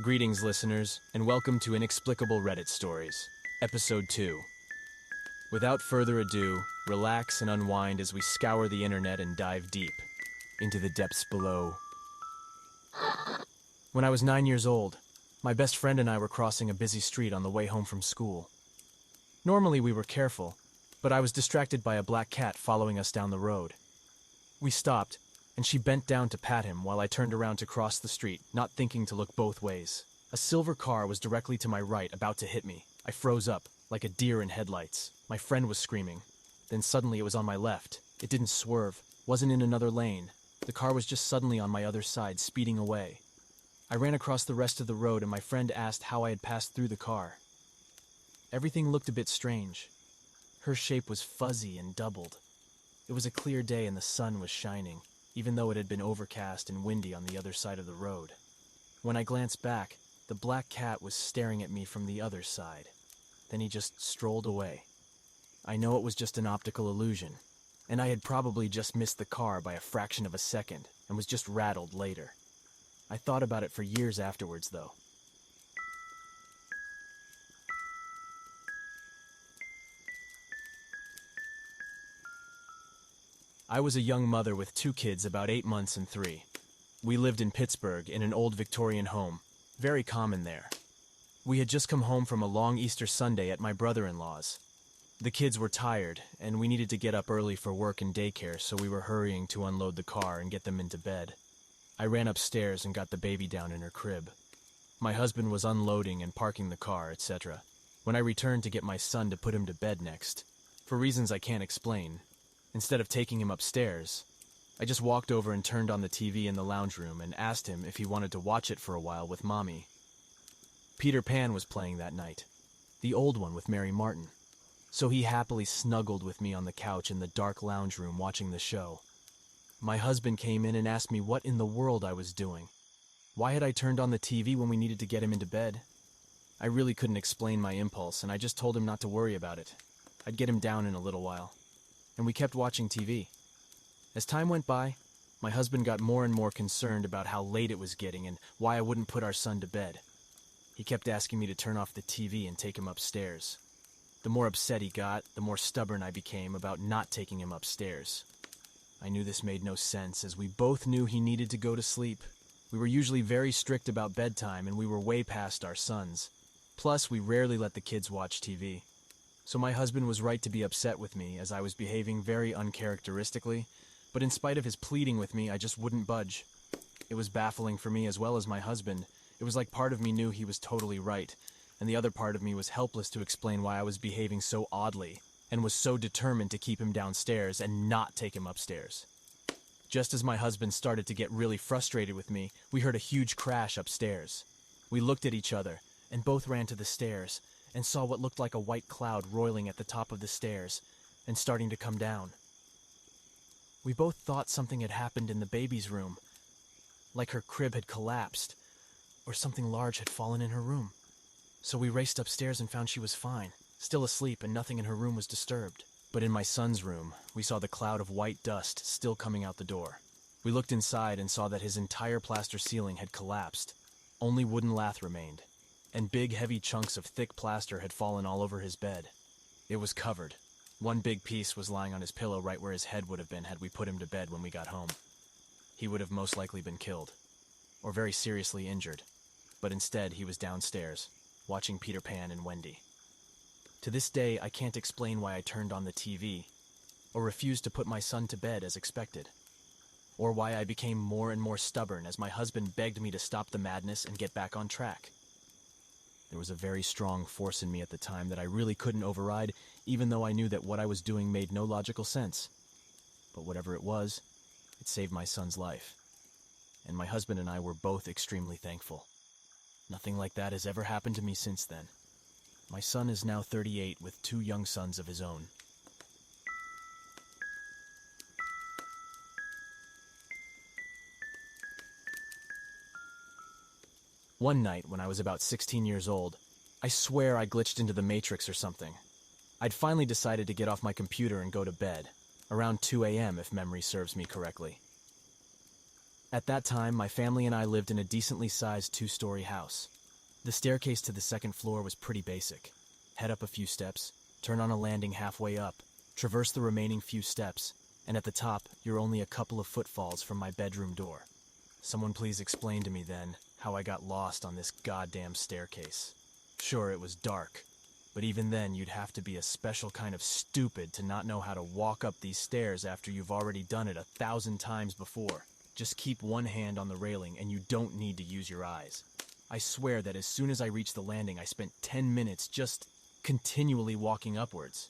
Greetings, listeners, and welcome to Inexplicable Reddit Stories, Episode 2. Without further ado, relax and unwind as we scour the internet and dive deep into the depths below. When I was 9 years old, my best friend and I were crossing a busy street on the way home from school. Normally we were careful, but I was distracted by a black cat following us down the road. We stopped, and she bent down to pat him while I turned around to cross the street, not thinking to look both ways. A silver car was directly to my right, about to hit me. I froze up, like a deer in headlights. My friend was screaming. Then suddenly it was on my left. It didn't swerve, wasn't in another lane. The car was just suddenly on my other side, speeding away. I ran across the rest of the road and my friend asked how I had passed through the car. Everything looked a bit strange. Her shape was fuzzy and doubled. It was a clear day and the sun was shining, even though it had been overcast and windy on the other side of the road. When I glanced back, the black cat was staring at me from the other side. Then he just strolled away. I know it was just an optical illusion, and I had probably just missed the car by a fraction of a second and was just rattled later. I thought about it for years afterwards, though. I was a young mother with 2 kids about 8 months and 3. We lived in Pittsburgh in an old Victorian home, very common there. We had just come home from a long Easter Sunday at my brother-in-law's. The kids were tired, and we needed to get up early for work and daycare, so we were hurrying to unload the car and get them into bed. I ran upstairs and got the baby down in her crib. My husband was unloading and parking the car, etc. when I returned to get my son to put him to bed next. For reasons I can't explain, instead of taking him upstairs, I just walked over and turned on the TV in the lounge room and asked him if he wanted to watch it for a while with Mommy. Peter Pan was playing that night, the old one with Mary Martin, so he happily snuggled with me on the couch in the dark lounge room watching the show. My husband came in and asked me what in the world I was doing. Why had I turned on the TV when we needed to get him into bed? I really couldn't explain my impulse, and I just told him not to worry about it. I'd get him down in a little while. And we kept watching TV. As time went by, my husband got more and more concerned about how late it was getting and why I wouldn't put our son to bed. He kept asking me to turn off the TV and take him upstairs. The more upset he got, the more stubborn I became about not taking him upstairs. I knew this made no sense, as we both knew he needed to go to sleep. We were usually very strict about bedtime, and we were way past our sons. Plus, we rarely let the kids watch TV. So my husband was right to be upset with me, as I was behaving very uncharacteristically, but in spite of his pleading with me, I just wouldn't budge. It was baffling for me as well as my husband. It was like part of me knew he was totally right, and the other part of me was helpless to explain why I was behaving so oddly, and was so determined to keep him downstairs and not take him upstairs. Just as my husband started to get really frustrated with me, we heard a huge crash upstairs. We looked at each other, and both ran to the stairs, and saw what looked like a white cloud roiling at the top of the stairs, and starting to come down. We both thought something had happened in the baby's room, like her crib had collapsed, or something large had fallen in her room. So we raced upstairs and found she was fine, still asleep, and nothing in her room was disturbed. But in my son's room, we saw the cloud of white dust still coming out the door. We looked inside and saw that his entire plaster ceiling had collapsed. Only wooden lath remained, and big heavy chunks of thick plaster had fallen all over his bed. It was covered. One big piece was lying on his pillow right where his head would have been had we put him to bed when we got home. He would have most likely been killed, or very seriously injured, but instead he was downstairs, watching Peter Pan and Wendy. To this day, I can't explain why I turned on the TV, or refused to put my son to bed as expected, or why I became more and more stubborn as my husband begged me to stop the madness and get back on track. There was a very strong force in me at the time that I really couldn't override, even though I knew that what I was doing made no logical sense. But whatever it was, it saved my son's life, and my husband and I were both extremely thankful. Nothing like that has ever happened to me since then. My son is now 38 with 2 young sons of his own. One night, when I was about 16 years old, I swear I glitched into the Matrix or something. I'd finally decided to get off my computer and go to bed, around 2 a.m. if memory serves me correctly. At that time, my family and I lived in a decently sized 2-story house. The staircase to the second floor was pretty basic. Head up a few steps, turn on a landing halfway up, traverse the remaining few steps, and at the top, you're only a couple of footfalls from my bedroom door. Someone please explain to me then how I got lost on this goddamn staircase. Sure, it was dark, but even then you'd have to be a special kind of stupid to not know how to walk up these stairs after you've already done it 1,000 times before. Just keep one hand on the railing and you don't need to use your eyes. I swear that as soon as I reached the landing, I spent 10 minutes just continually walking upwards.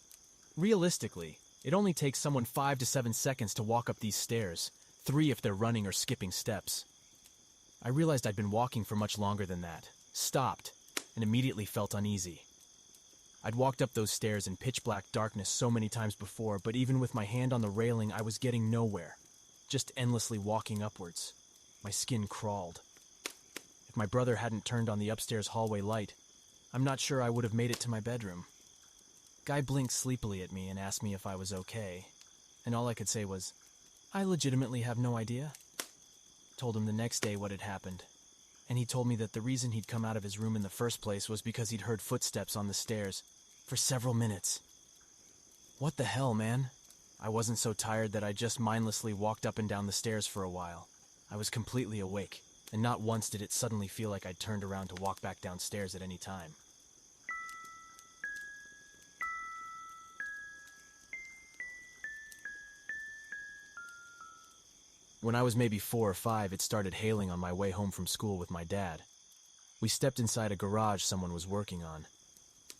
Realistically, it only takes someone 5 to 7 seconds to walk up these stairs, 3 if they're running or skipping steps. I realized I'd been walking for much longer than that, stopped, and immediately felt uneasy. I'd walked up those stairs in pitch-black darkness so many times before, but even with my hand on the railing, I was getting nowhere, just endlessly walking upwards. My skin crawled. If my brother hadn't turned on the upstairs hallway light, I'm not sure I would have made it to my bedroom. Guy blinked sleepily at me and asked me if I was okay, and all I could say was, "I legitimately have no idea." Told him the next day what had happened, and he told me that the reason he'd come out of his room in the first place was because he'd heard footsteps on the stairs for several minutes. What the hell, man? I wasn't so tired that I just mindlessly walked up and down the stairs for a while. I was completely awake, and not once did it suddenly feel like I'd turned around to walk back downstairs at any time. When I was maybe 4 or 5, it started hailing on my way home from school with my dad. We stepped inside a garage someone was working on.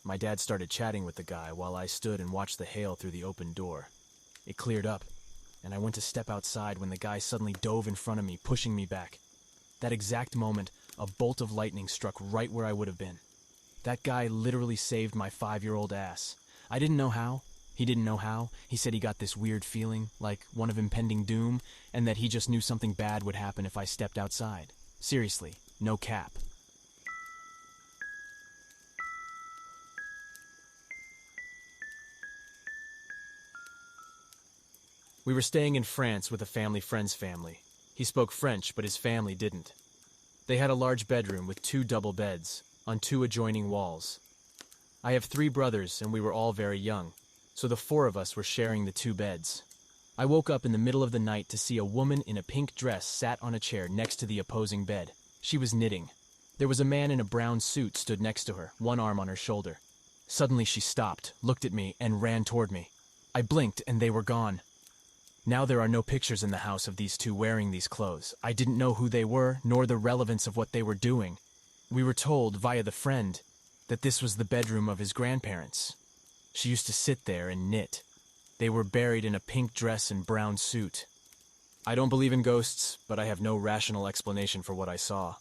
My dad started chatting with the guy while I stood and watched the hail through the open door. It cleared up, and I went to step outside when the guy suddenly dove in front of me, pushing me back. That exact moment, a bolt of lightning struck right where I would have been. That guy literally saved my 5-year-old ass. I didn't know how. He didn't know how. He said he got this weird feeling, like one of impending doom, and that he just knew something bad would happen if I stepped outside. Seriously, no cap. We were staying in France with a family friend's family. He spoke French, but his family didn't. They had a large bedroom with 2 double beds on 2 adjoining walls. I have 3 brothers, and we were all very young, so the 4 of us were sharing the 2 beds. I woke up in the middle of the night to see a woman in a pink dress sat on a chair next to the opposing bed. She was knitting. There was a man in a brown suit stood next to her, one arm on her shoulder. Suddenly she stopped, looked at me, and ran toward me. I blinked, and they were gone. Now there are no pictures in the house of these 2 wearing these clothes. I didn't know who they were, nor the relevance of what they were doing. We were told, via the friend, that this was the bedroom of his grandparents. She used to sit there and knit. They were buried in a pink dress and brown suit. I don't believe in ghosts, but I have no rational explanation for what I saw.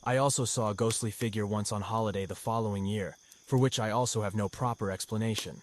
I also saw a ghostly figure once on holiday the following year, for which I also have no proper explanation.